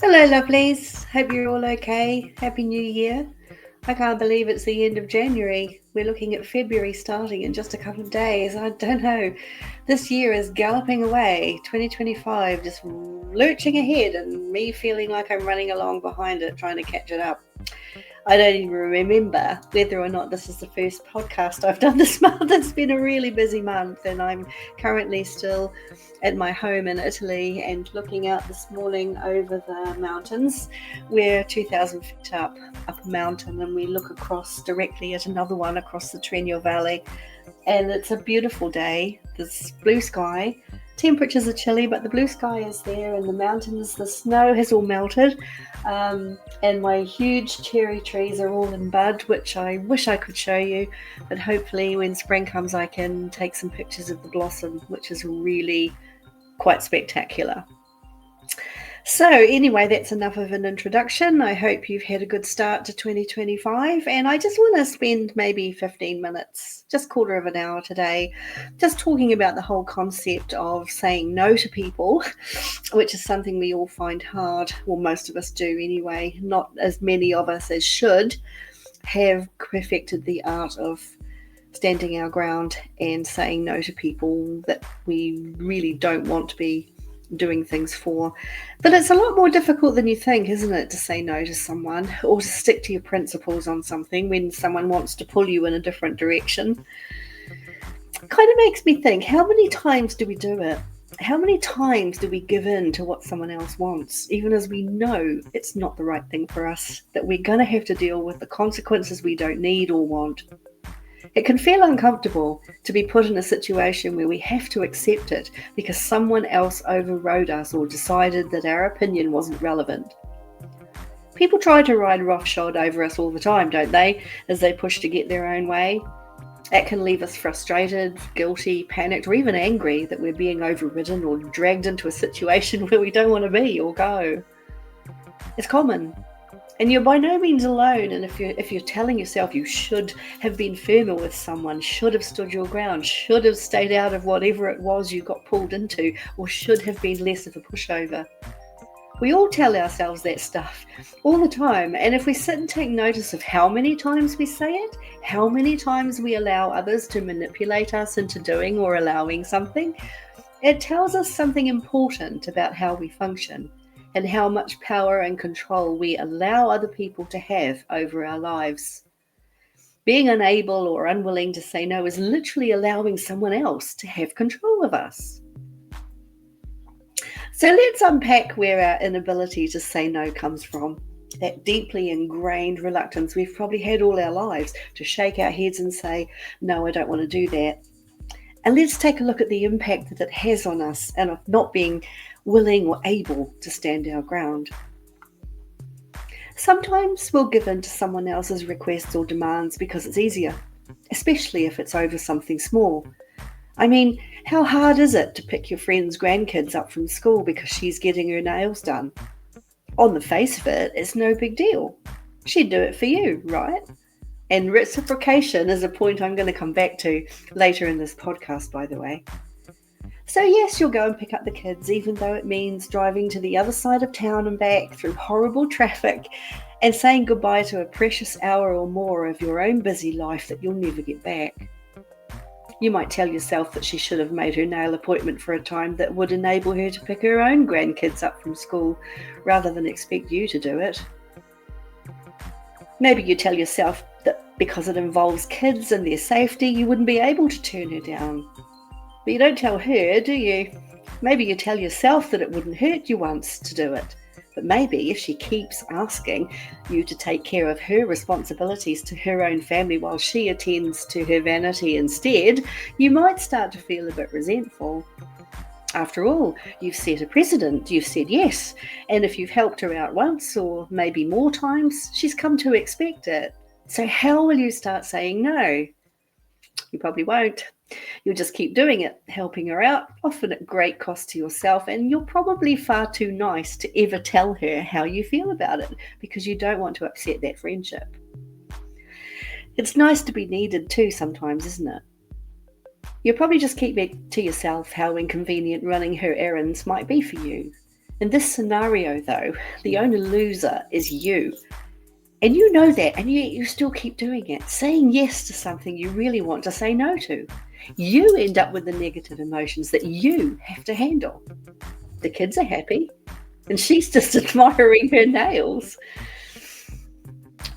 Hello, lovelies. Hope you're all okay. Happy New Year. I can't believe it's the end of January. We're looking at February starting in just a couple of days. I don't know. This year is galloping away. 2025 just lurching ahead, and me feeling like I'm running along behind it, trying to catch it up. I don't even remember whether or not this is the first podcast I've done this month. It's been a really busy month, and I'm currently still at my home in Italy and looking out this morning over the mountains. We're 2,000 feet up a mountain, and we look across directly at another one across the Trenio Valley. And it's a beautiful day. There's blue sky. Temperatures are chilly, but the blue sky is there, and the mountains, the snow has all melted, and my huge cherry trees are all in bud, which I wish I could show you, but hopefully when spring comes I can take some pictures of the blossom, which is really quite spectacular. So anyway, that's enough of an introduction. I hope you've had a good start to 2025, and I just want to spend maybe 15 minutes, just quarter of an hour today, just talking about the whole concept of saying no to people, which is something we all find hard, well, most of us do anyway. Not as many of us as should have perfected the art of standing our ground and saying no to people that we really don't want to be doing things for. But it's a lot more difficult than you think, isn't it, to say no to someone or to stick to your principles on something when someone wants to pull you in a different direction. It kind of makes me think, how many times do we do it? How many times do we give in to what someone else wants, even as we know it's not the right thing for us, that we're going to have to deal with the consequences we don't need or want? It can feel uncomfortable to be put in a situation where we have to accept it because someone else overrode us or decided that our opinion wasn't relevant. People try to ride roughshod over us all the time, don't they, as they push to get their own way? That can leave us frustrated, guilty, panicked, or even angry that we're being overridden or dragged into a situation where we don't want to be or go. It's common. And you're by no means alone. And if you're telling yourself you should have been firmer with someone, should have stood your ground, should have stayed out of whatever it was you got pulled into, or should have been less of a pushover. We all tell ourselves that stuff all the time. And if we sit and take notice of how many times we say it, how many times we allow others to manipulate us into doing or allowing something, it tells us something important about how we function and how much power and control we allow other people to have over our lives. Being unable or unwilling to say no is literally allowing someone else to have control of us. So let's unpack where our inability to say no comes from. That deeply ingrained reluctance we've probably had all our lives to shake our heads and say, no, I don't want to do that. And let's take a look at the impact that it has on us and of not being willing or able to stand our ground. Sometimes we'll give in to someone else's requests or demands because it's easier, especially if it's over something small. I mean, how hard is it to pick your friend's grandkids up from school because she's getting her nails done? On the face of it, it's no big deal. She'd do it for you, right? And reciprocation is a point I'm going to come back to later in this podcast, by the way. So yes, you'll go and pick up the kids, even though it means driving to the other side of town and back through horrible traffic and saying goodbye to a precious hour or more of your own busy life that you'll never get back. You might tell yourself that she should have made her nail appointment for a time that would enable her to pick her own grandkids up from school, rather than expect you to do it. Maybe you tell yourself that because it involves kids and their safety, you wouldn't be able to turn her down. But you don't tell her, do you? Maybe you tell yourself that it wouldn't hurt you once to do it. But maybe if she keeps asking you to take care of her responsibilities to her own family while she attends to her vanity instead, you might start to feel a bit resentful. After all, you've set a precedent, you've said yes, and if you've helped her out once or maybe more times, she's come to expect it. So how will you start saying no? You probably won't. You'll just keep doing it, helping her out, often at great cost to yourself, and you're probably far too nice to ever tell her how you feel about it because you don't want to upset that friendship. It's nice to be needed too sometimes, isn't it? You'll probably just keep it to yourself how inconvenient running her errands might be for you. In this scenario, though, the only loser is you. And you know that, and yet you still keep doing it, saying yes to something you really want to say no to. You end up with the negative emotions that you have to handle. The kids are happy, and she's just admiring her nails.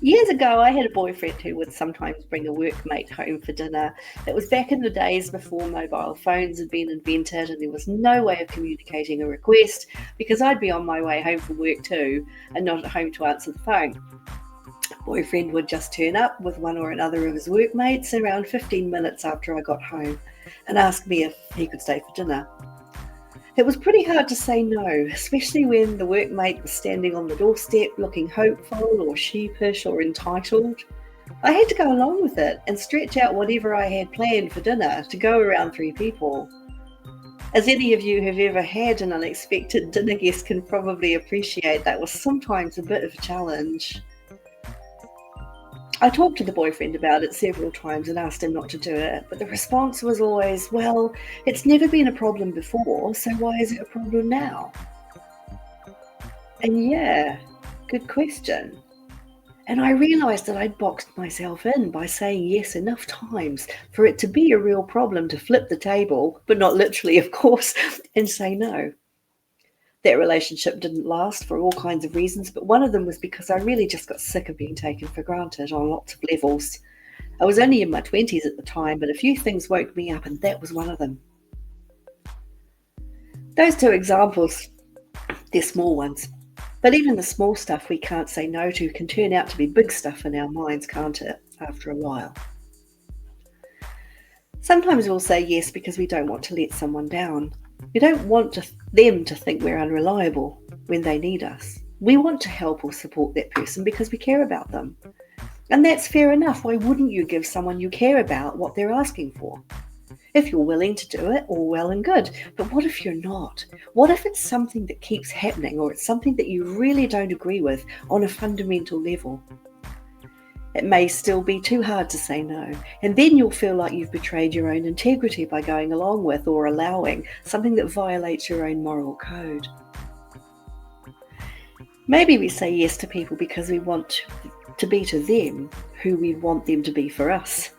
Years ago, I had a boyfriend who would sometimes bring a workmate home for dinner. It was back in the days before mobile phones had been invented, and there was no way of communicating a request because I'd be on my way home from work too and not at home to answer the phone. Boyfriend would just turn up with one or another of his workmates around 15 minutes after I got home and ask me if he could stay for dinner. It was pretty hard to say no, especially when the workmate was standing on the doorstep looking hopeful or sheepish or entitled. I had to go along with it and stretch out whatever I had planned for dinner to go around 3 people. As any of you who've ever had an unexpected dinner guest can probably appreciate, that was sometimes a bit of a challenge. I talked to the boyfriend about it several times and asked him not to do it, but the response was always, well, it's never been a problem before, so why is it a problem now? And yeah, good question. And I realised that I'd boxed myself in by saying yes enough times for it to be a real problem to flip the table, but not literally, of course, and say no. That relationship didn't last for all kinds of reasons, but one of them was because I really just got sick of being taken for granted on lots of levels. I was only in my 20s at the time, but a few things woke me up, and that was one of them. Those 2 examples, they're small ones. But even the small stuff we can't say no to can turn out to be big stuff in our minds, can't it, after a while? Sometimes we'll say yes because we don't want to let someone down. We don't want them to think we're unreliable when they need us. We want to help or support that person because we care about them. And that's fair enough. Why wouldn't you give someone you care about what they're asking for? If you're willing to do it, all well and good. But what if you're not? What if it's something that keeps happening, or it's something that you really don't agree with on a fundamental level? It may still be too hard to say no, and then you'll feel like you've betrayed your own integrity by going along with or allowing something that violates your own moral code. Maybe we say yes to people because we want to be to them who we want them to be for us.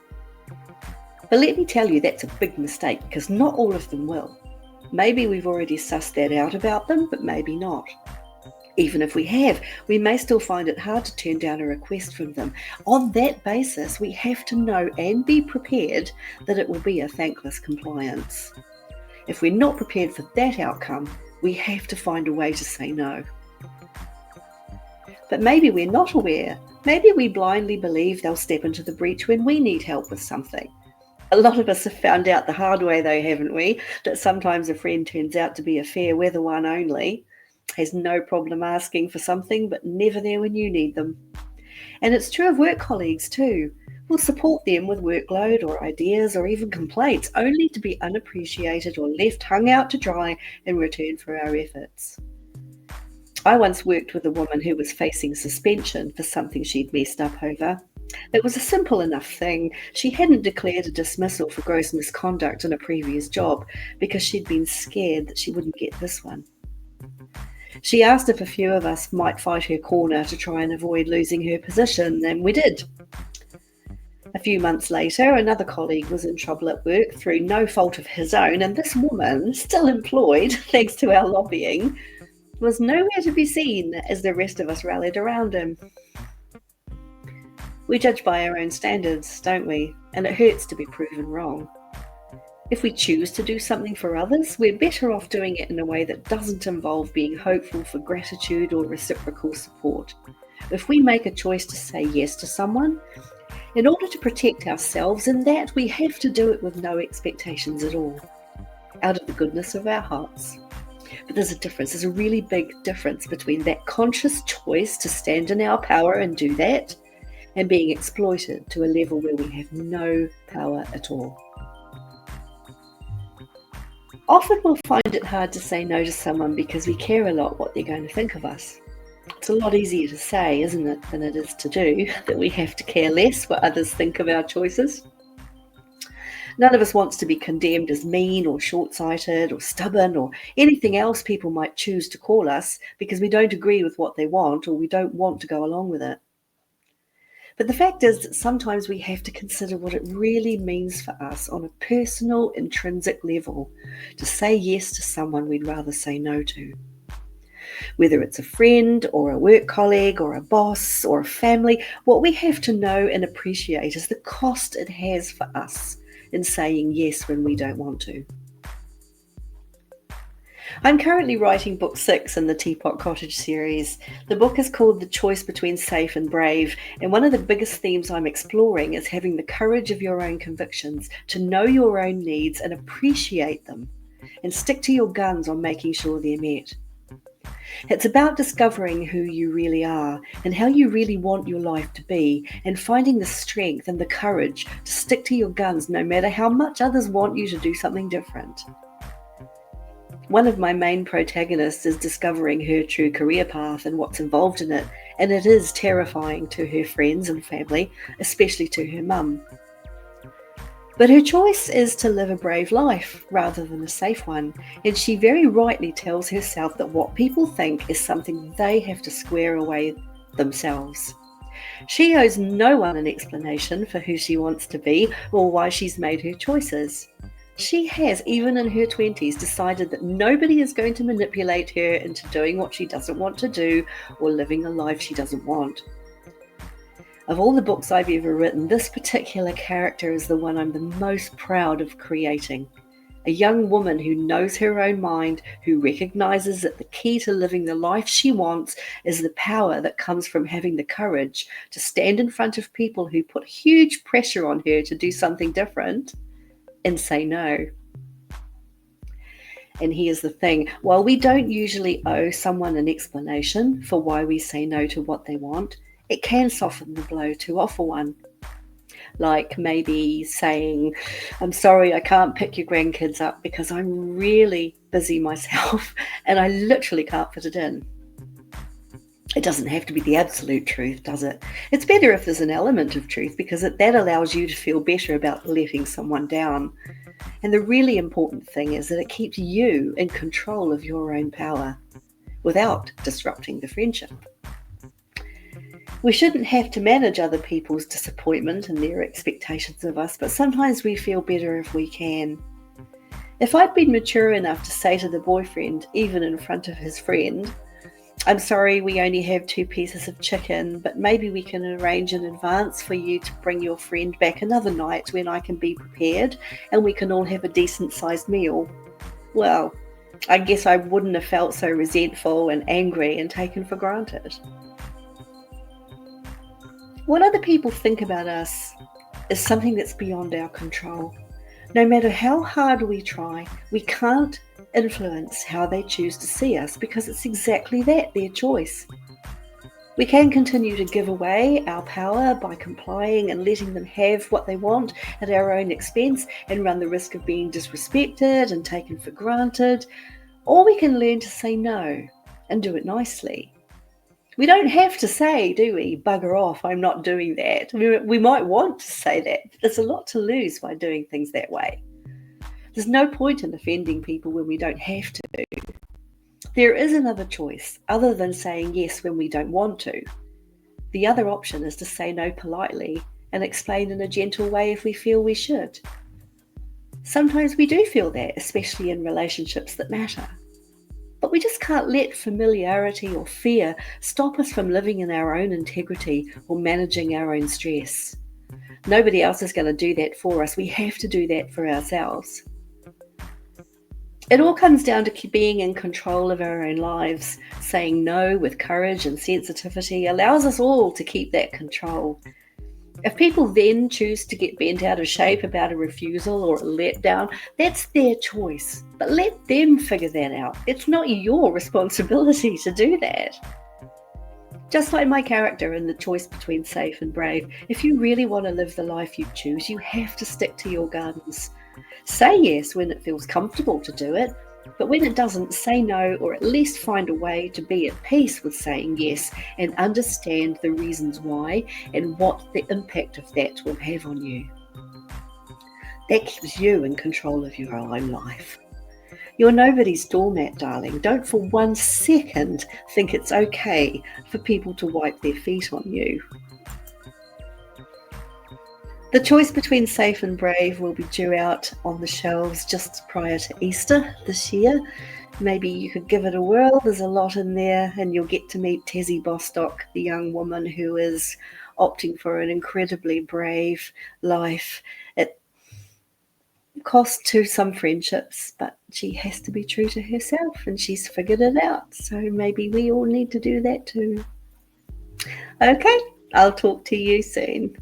But let me tell you, that's a big mistake, because not all of them will. Maybe we've already sussed that out about them, but maybe not. Even if we have, we may still find it hard to turn down a request from them. On that basis, we have to know and be prepared that it will be a thankless compliance. If we're not prepared for that outcome, we have to find a way to say no. But maybe we're not aware. Maybe we blindly believe they'll step into the breach when we need help with something. A lot of us have found out the hard way, though, haven't we? That sometimes a friend turns out to be a fair weather one only, has no problem asking for something, but never there when you need them. And it's true of work colleagues too. We'll support them with workload or ideas or even complaints, only to be unappreciated or left hung out to dry in return for our efforts. I once worked with a woman who was facing suspension for something she'd messed up over. It was a simple enough thing. She hadn't declared a dismissal for gross misconduct in a previous job because she'd been scared that she wouldn't get this one. She asked if a few of us might fight her corner to try and avoid losing her position, and we did. A few months later, another colleague was in trouble at work through no fault of his own, and this woman, still employed thanks to our lobbying, was nowhere to be seen as the rest of us rallied around him. We judge by our own standards, don't we? And it hurts to be proven wrong. If we choose to do something for others, we're better off doing it in a way that doesn't involve being hopeful for gratitude or reciprocal support. If we make a choice to say yes to someone, in order to protect ourselves in that, we have to do it with no expectations at all, out of the goodness of our hearts. But there's a difference. There's a really big difference between that conscious choice to stand in our power and do that, and being exploited to a level where we have no power at all. Often we'll find it hard to say no to someone because we care a lot what they're going to think of us. It's a lot easier to say, isn't it, than it is to do, that we have to care less what others think of our choices. None of us wants to be condemned as mean or short-sighted or stubborn or anything else people might choose to call us because we don't agree with what they want or we don't want to go along with it. But the fact is that sometimes we have to consider what it really means for us on a personal, intrinsic level to say yes to someone we'd rather say no to. Whether it's a friend or a work colleague or a boss or a family, what we have to know and appreciate is the cost it has for us in saying yes when we don't want to. I'm currently writing book 6 in the Teapot Cottage series. The book is called The Choice Between Safe and Brave, and one of the biggest themes I'm exploring is having the courage of your own convictions, to know your own needs and appreciate them, and stick to your guns on making sure they're met. It's about discovering who you really are and how you really want your life to be, and finding the strength and the courage to stick to your guns no matter how much others want you to do something different. One of my main protagonists is discovering her true career path and what's involved in it, and it is terrifying to her friends and family, especially to her mum. But her choice is to live a brave life rather than a safe one, and she very rightly tells herself that what people think is something they have to square away themselves. She owes no one an explanation for who she wants to be or why she's made her choices. She has, even in her 20s, decided that nobody is going to manipulate her into doing what she doesn't want to do or living a life she doesn't want. Of all the books I've ever written, this particular character is the one I'm the most proud of creating. A young woman who knows her own mind, who recognizes that the key to living the life she wants is the power that comes from having the courage to stand in front of people who put huge pressure on her to do something different and say no. And here's the thing, while we don't usually owe someone an explanation for why we say no to what they want, it can soften the blow to offer one. Like maybe saying, I'm sorry I can't pick your grandkids up because I'm really busy myself and I literally can't fit it in. It doesn't have to be the absolute truth, does it? It's better if there's an element of truth because that allows you to feel better about letting someone down. And the really important thing is that it keeps you in control of your own power without disrupting the friendship. We shouldn't have to manage other people's disappointment and their expectations of us, but sometimes we feel better if we can. If I'd been mature enough to say to the boyfriend, even in front of his friend, I'm sorry we only have 2 pieces of chicken, but maybe we can arrange in advance for you to bring your friend back another night when I can be prepared and we can all have a decent sized meal. Well, I guess I wouldn't have felt so resentful and angry and taken for granted. What other people think about us is something that's beyond our control. No matter how hard we try, we can't influence how they choose to see us because it's exactly that, their choice. We can continue to give away our power by complying and letting them have what they want at our own expense and run the risk of being disrespected and taken for granted, or we can learn to say no and do it nicely. We don't have to say, do we, bugger off, I'm not doing that. We might want to say that, but there's a lot to lose by doing things that way. There's no point in offending people when we don't have to. There is another choice other than saying yes when we don't want to. The other option is to say no politely and explain in a gentle way if we feel we should. Sometimes we do feel that, especially in relationships that matter. But we just can't let familiarity or fear stop us from living in our own integrity or managing our own stress. Nobody else is going to do that for us. We have to do that for ourselves. It all comes down to being in control of our own lives. Saying no with courage and sensitivity allows us all to keep that control. If people then choose to get bent out of shape about a refusal or a letdown, that's their choice. But let them figure that out. It's not your responsibility to do that. Just like my character in The Choice Between Safe and Brave, if you really want to live the life you choose, you have to stick to your guns. Say yes when it feels comfortable to do it, but when it doesn't, say no, or at least find a way to be at peace with saying yes and understand the reasons why and what the impact of that will have on you. That keeps you in control of your own life. You're nobody's doormat, darling. Don't for 1 second think it's okay for people to wipe their feet on you. The choice between safe and brave will be due out on the shelves just prior to Easter this year. Maybe you could give it a whirl. There's a lot in there, and you'll get to meet Tessie Bostock, the young woman who is opting for an incredibly brave life. It cost to some friendships, but she has to be true to herself, and she's figured it out. So maybe we all need to do that too. Okay, I'll talk to you soon.